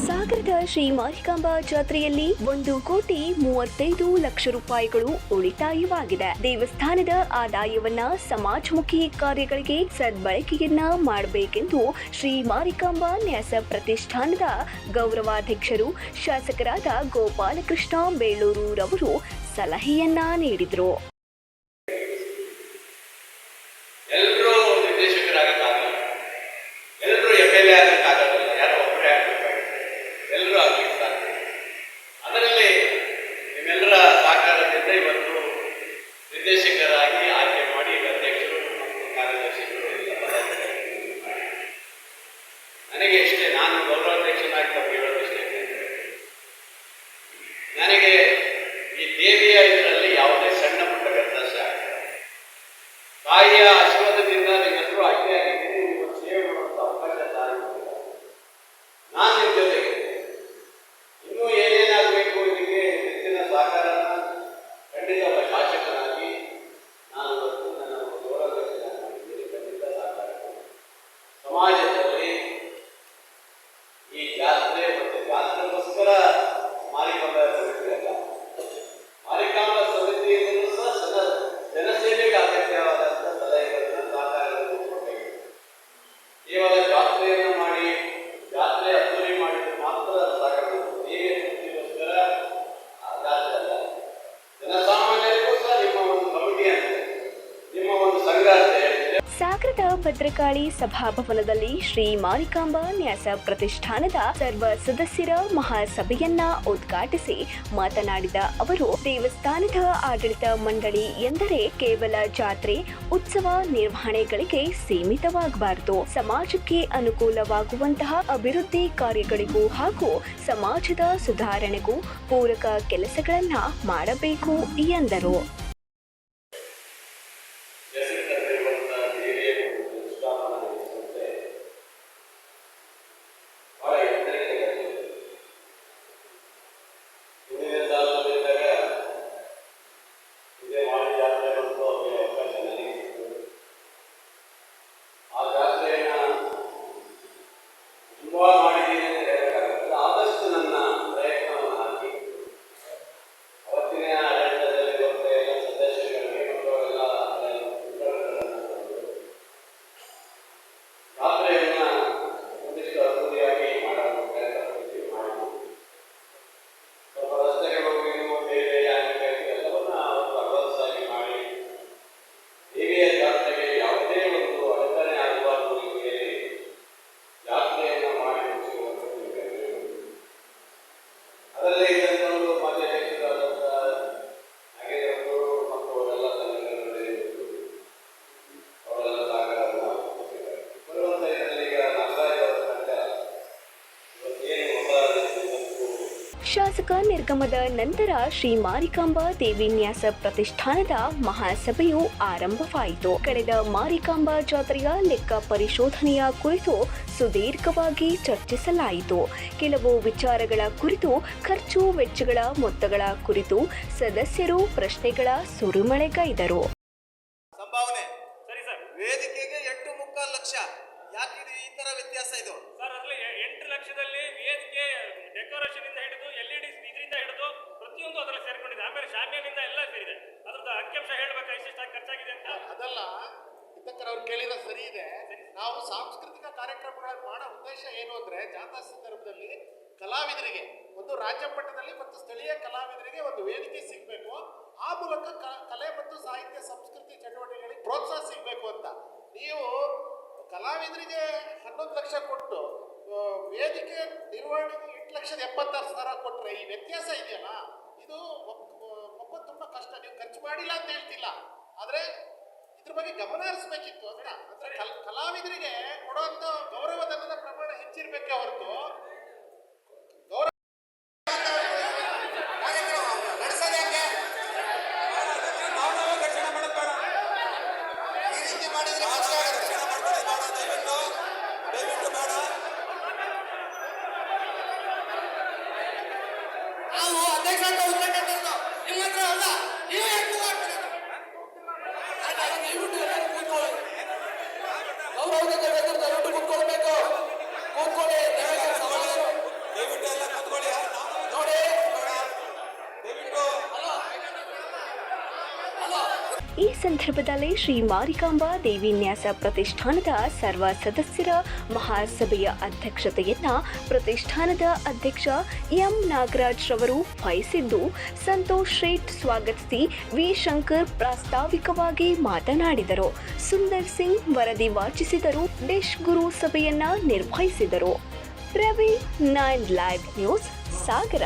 ಸಾಗರದ ಶ್ರೀ ಮಾರಿಕಾಂಬಾ ಜಾತ್ರೆಯಲ್ಲಿ 1,35,00,000 ರೂಪಾಯಿಗಳು ಉಳಿತಾಯವಾಗಿದೆ. ದೇವಸ್ಥಾನದ ಆದಾಯವನ್ನ ಸಮಾಜಮುಖಿ ಕಾರ್ಯಗಳಿಗೆ ಸದ್ಬಳಕೆಯನ್ನ ಮಾಡಬೇಕೆಂದು ಶ್ರೀ ಮಾರಿಕಾಂಬಾ ನ್ಯಾಸ ಪ್ರತಿಷ್ಠಾನದ ಗೌರವಾಧ್ಯಕ್ಷರು ಶಾಸಕರಾದ ಗೋಪಾಲಕೃಷ್ಣ ಬೇಳೂರು ರವರು ಸಲಹೆಯನ್ನ ನೀಡಿದರು. ಎಲ್ಲರೂ ಆಗಲಿಕ್ಕೆ ಸಾಧ್ಯ. ಅದರಲ್ಲಿ ನಿಮ್ಮೆಲ್ಲರ ಸಹಕಾರದಿಂದ ಇವತ್ತು ನಿರ್ದೇಶಕರಾಗಿ ಆಯ್ಕೆ ಮಾಡಿ ಅಧ್ಯಕ್ಷರು ಮತ್ತು ಕಾರ್ಯದರ್ಶಿಗಳು ಎಲ್ಲ ಪದಾಧಿಕಾರಿಗಳು ಮಾಡಿ ನನಗೆ ಇಷ್ಟೇ, ನಾನು ಗೌರವಾಧ್ಯಕ್ಷನಾಗಿ ತಮಗೆ ಹೇಳೋದಿಷ್ಟೇ. ನನಗೆ ಈ ದೇವಿಯ ಇದರಲ್ಲಿ ಯಾವುದೇ ಸಣ್ಣ ಪುಟ್ಟ ವ್ಯತ್ಯಾಸ ಆಗ್ತದೆ. ತಾಯಿಯ ಆಶೀರ್ವಾದದಿಂದ ನೀವೆಲ್ಲರೂ ಆಯ್ಕೆಯಾಗಿದ್ದೀನಿ. ನೀವು ಸೇವೆ ಮಾಡುವಂಥ ಅವಕಾಶ ತಾಯಿ ನಾನು ನಿಮ್ಮ ಜೊತೆಗೆ ಇನ್ನೂ ಏನೇನಾಗಬೇಕು ಇದಕ್ಕೆ ಹೆಚ್ಚಿನ ಸಹಕಾರನ ಖಂಡಿತ ಒಬ್ಬ ಶಾಸಕನಾಗಿ ನಾನು ಇವತ್ತು ನನ್ನ ಗೌರವಾಧ್ಯಕ್ಷನಾಗಿ ಮಾಡಿದ್ದೀನಿ. ಖಂಡಿತ ಸಹಕಾರ ಸಮಾಜದಲ್ಲಿ ಈ ಜಾತ್ರೆ ಮತ್ತು ಜಾತ್ರೆಗೋಸ್ಕರ ಮಾರಿಕಾಂಬಾ ಸಮಿತಿ ಅಲ್ಲ, ಮಾರಿಕಾಂಬಾ ಸಮಿತಿಯಿಂದಲೂ ಸಹ ಜನಸೇವೆಗೆ ಅಗತ್ಯವಾದಂಥ ಸಲಹೆಗಳನ್ನು ಸಹಕಾರಗಳನ್ನು ಕೊಡಬೇಕು. ಕೇವಲ ಜಾತ್ರೆಯನ್ನು ಮಾಡಿ ಜಾತ್ರೆ ಅದ್ದೂರಿ ಮಾಡಿದ್ರೆ ಮಾತ್ರ ಸಾಕಾಗಲ್ಲ. ದೇವಿಗೋಸ್ಕರ ಜಾತ್ರೆ ಅಲ್ಲ, ಜನಸಾಮಾನ್ಯರಿಗೂ ಸಹ ನಿಮ್ಮ ಒಂದು ಕಮಿಟಿ ಅಂತ, ನಿಮ್ಮ ಒಂದು ಸಂಘ ಅಂತ ಹೇಳಿದ್ರೆ. ಸಾಗರದ ಭದ್ರಕಾಳಿ ಸಭಾಭವನದಲ್ಲಿ ಶ್ರೀ ಮಾರಿಕಾಂಬಾ ನ್ಯಾಸ ಪ್ರತಿಷ್ಠಾನದ ಸರ್ವ ಸದಸ್ಯರ ಮಹಾಸಭೆಯನ್ನ ಉದ್ಘಾಟಿಸಿ ಮಾತನಾಡಿದ ಅವರು, ದೇವಸ್ಥಾನದ ಆಡಳಿತ ಮಂಡಳಿ ಎಂದರೆ ಕೇವಲ ಜಾತ್ರೆ ಉತ್ಸವ ನಿರ್ವಹಣೆಗಳಿಗೆ ಸೀಮಿತವಾಗಬಾರದು. ಸಮಾಜಕ್ಕೆ ಅನುಕೂಲವಾಗುವಂತಹ ಅಭಿವೃದ್ಧಿ ಕಾರ್ಯಗಳಿಗೂ ಹಾಗೂ ಸಮಾಜದ ಸುಧಾರಣೆಗೂ ಪೂರಕ ಕೆಲಸಗಳನ್ನ ಮಾಡಬೇಕು ಎಂದರು. ಆದಷ್ಟು ನನ್ನ ಪ್ರಯತ್ನವನ್ನು ಹಾಕಿ ಅವತ್ತಿನ ಆಡಳಿತದಲ್ಲಿ ಎಲ್ಲ ಸದಸ್ಯರಿಗೆ ಮತ್ತು ಎಲ್ಲ ಜಾತ್ರೆಯನ್ನು ಒಂದಿಷ್ಟು ಅದ್ದೂರಿಯಾಗಿ ಮಾಡಲು ಪ್ರಯತ್ನ ಮಾಡಿ ಸ್ವಲ್ಪ ರಸ್ತೆಗಳು ಇನ್ನು ಬೇರೆ ಆಗಬೇಕು ಎಲ್ಲವನ್ನ ಒಂದು ಅಡ್ವಾನ್ಸ್ ಆಗಿ ಮಾಡಿ ದೇವಿಯ ಜಾತ್ರೆಗೆ ಯಾವುದೇ ಒಂದು ಅಡಚಣೆ ಆಗಬಾರದು ಹೀಗೆ ಜಾತ್ರೆಯನ್ನು ಮಾಡಿ ಅದರಲ್ಲಿ ಇದನ್ನು ಮಾನ್ಯಾಧ್ಯಕ್ಷರಾದಂಥ ನಾಗೇಂದ್ರವರು ಮತ್ತು ಅವರೆಲ್ಲ ಸಂಘಟನೆಗಳಲ್ಲಿ ಅವರೆಲ್ಲ ಸಹಕಾರವನ್ನು ಬರುವಂಥ ಇದರಲ್ಲಿ ಈಗ ನಾಗರಾಜ್ ಅವರ ತಂಡ ಇವತ್ತೇನು ಶಾಸಕ ನಿರ್ಗಮದ ನಂತರ ಶ್ರೀ ಮಾರಿಕಾಂಬಾ ದೇವಿ ನ್ಯಾಸ ಪ್ರತಿಷ್ಠಾನದ ಮಹಾಸಭೆಯು ಆರಂಭವಾಯಿತು. ಕಳೆದ ಮಾರಿಕಾಂಬಾ ಜಾತ್ರೆಯ ಲೆಕ್ಕ ಪರಿಶೋಧನೆಯ ಕುರಿತು ಸುದೀರ್ಘವಾಗಿ ಚರ್ಚಿಸಲಾಯಿತು. ಕೆಲವು ವಿಚಾರಗಳ ಕುರಿತು, ಖರ್ಚು ವೆಚ್ಚಗಳ ಮೊತ್ತಗಳ ಕುರಿತು ಸದಸ್ಯರು ಪ್ರಶ್ನೆಗಳ ಸುರಿಮಳೆಗೈದರು. ಸಂಭಾವನೆ ಸರಿ ಸರ್, ವೇದಿಕೆಗೆ 8.25 ಲಕ್ಷ. ಯಾಕೆ ಈ ತರ ವ್ಯತ್ಯಾಸ ಇದು ಸರ್? ಅದರಲ್ಲಿ 8 ಲಕ್ಷದಲ್ಲಿ ವೇದಿಕೆ ಡೆಕೋರೇಷನ್ ಇಂದ ಹಿಡಿದು LED ಇದರಿಂದ ಹಿಡಿದು ಪ್ರತಿಯೊಂದು ಅದರಲ್ಲಿ ಸೇರ್ಕೊಂಡಿದೆ. ಆಮೇಲೆ ಶಾಮಿಯಾನಿಂದ ಎಲ್ಲ ಸೇರಿದೆ. ಅದ್ರದ್ದು ಅಂಕಿಅಂಶ ಹೇಳ್ಬೇಕಾ ಎಷ್ಟೆಷ್ಟು ಖರ್ಚಾಗಿದೆ ಅಂತ? ಅದಲ್ಲ, ಇದಕ್ಕೆ ಅವ್ರು ಕೇಳಿರೋ ಸರಿ ಇದೆ. ನಾವು ಸಾಂಸ್ಕೃತಿಕ ಕಾರ್ಯಕ್ರಮಗಳನ್ನು ಮಾಡೋ ಉದ್ದೇಶ ಏನು ಅಂದ್ರೆ, ಜಾಥಾ ಸಂದರ್ಭದಲ್ಲಿ ಕಲಾವಿದರಿಗೆ ಒಂದು ರಾಜ್ಯ ಮಟ್ಟದಲ್ಲಿ ಮತ್ತು ಸ್ಥಳೀಯ ಕಲಾವಿದರಿಗೆ ಒಂದು ವೇದಿಕೆ ಸಿಗಬೇಕು. ಆ ಮೂಲಕ ಕಲೆ ಮತ್ತು ಸಾಹಿತ್ಯ ಸಂಸ್ಕೃತಿ ಚಟುವಟಿಕೆಗಳಿಗೆ ಪ್ರೋತ್ಸಾಹ ಸಿಗಬೇಕು ಅಂತ. ನೀವು ಕಲಾವಿದರಿಗೆ 11 ಲಕ್ಷ ಕೊಟ್ಟು ವೇದಿಕೆ ನಿರ್ವಹಣೆಗೆ 8,76,000 ಕೊಟ್ಟರೆ ಈ ವ್ಯತ್ಯಾಸ ಇದೆಯಲ್ಲ, ಇದು ಒಪ್ಪೋದು ತುಂಬಾ ಕಷ್ಟ. ನೀವು ಖರ್ಚು ಮಾಡಿಲ್ಲ ಅಂತ ಹೇಳ್ತಿಲ್ಲ, ಆದ್ರೆ ಇದ್ರ ಬಗ್ಗೆ ಗಮನ ಹರಿಸಬೇಕಿತ್ತು ಅಂತ. ಅಂದ್ರೆ ಕಲಾವಿದರಿಗೆ ಕೊಡುವಂತ ಗೌರವಧನದ ಪ್ರಮಾಣ ಹೆಚ್ಚಿರ್ಬೇಕೆ ಹೊರತು ಗೌರವ ಈ ಸಂದರ್ಭದಲ್ಲಿ ಶ್ರೀ ಮಾರಿಕಾಂಬಾ ದೇವಿ ನ್ಯಾಸ ಪ್ರತಿಷ್ಠಾನದ ಸರ್ವ ಸದಸ್ಯರ ಮಹಾಸಭೆಯ ಅಧ್ಯಕ್ಷತೆಯನ್ನ ಪ್ರತಿಷ್ಠಾನದ ಅಧ್ಯಕ್ಷ ಎಂ ನಾಗರಾಜ್ ರವರು ವಹಿಸಿದ್ದು, ಸಂತೋಷ್ ಶೇಟ್ ಸ್ವಾಗತಿಸಿ ವಿ ಶಂಕರ್ ಪ್ರಾಸ್ತಾವಿಕವಾಗಿ ಮಾತನಾಡಿದರು. ಸುಂದರ್ ಸಿಂಗ್ ವರದಿ ವಾಚಿಸಿದರು. ಡಿಶ್ ಗುರು ಸಭೆಯನ್ನ ನಿರ್ವಹಿಸಿದರು. ರವಿ 9 ಲೈವ್ ನ್ಯೂಸ್ ಸಾಗರ.